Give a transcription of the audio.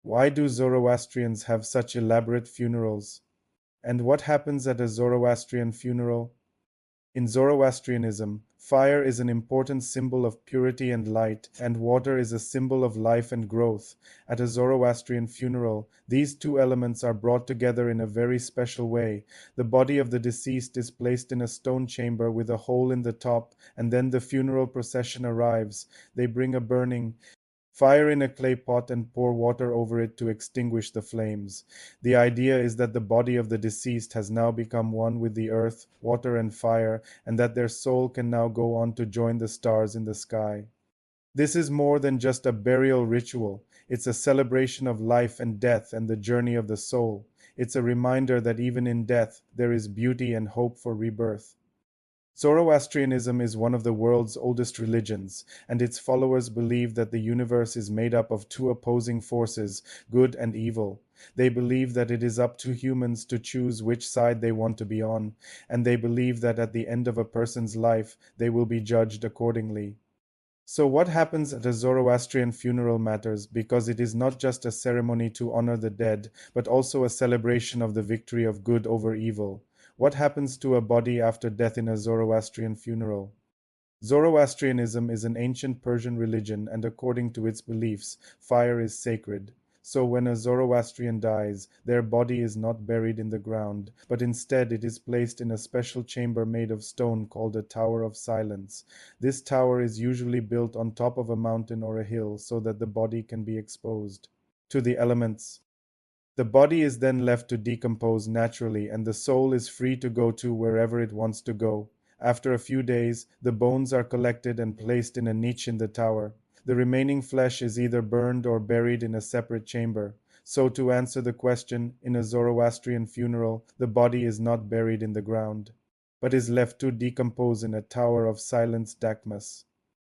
Why do Zoroastrians have such elaborate funerals? And what happens at a Zoroastrian funeral? In Zoroastrianism, fire is an important symbol of purity and light, and water is a symbol of life and growth. At a Zoroastrian funeral, these two elements are brought together in a very special way. The body of the deceased is placed in a stone chamber with a hole in the top, and then the funeral procession arrives. They bring a burning fire in a clay pot and pour water over it to extinguish the flames. The idea is that the body of the deceased has now become one with the earth, water, and fire, and that their soul can now go on to join the stars in the sky. This is more than just a burial ritual, it's a celebration of life and death and the journey of the soul. It's a reminder that even in death, there is beauty and hope for rebirth. Zoroastrianism is one of the world's oldest religions, and its followers believe that the universe is made up of two opposing forces, good and evil. They believe that it is up to humans to choose which side they want to be on, and they believe that at the end of a person's life, they will be judged accordingly. So, what happens at a Zoroastrian funeral matters because it is not just a ceremony to honor the dead, but also a celebration of the victory of good over evil. What happens to a body after death in a Zoroastrian funeral? Zoroastrianism is an ancient Persian religion, and according to its beliefs, fire is sacred. So when a Zoroastrian dies, their body is not buried in the ground, but instead it is placed in a special chamber made of stone called a Tower of Silence. This tower is usually built on top of a mountain or a hill so that the body can be exposed to the elements. The body is then left to decompose naturally, and the soul is free to go to wherever it wants to go. After a few days, the bones are collected and placed in a niche in the tower. The remaining flesh is either burned or buried in a separate chamber. So, to answer the question, in a Zoroastrian funeral, the body is not buried in the ground, but is left to decompose in a tower of silence Dakhmas.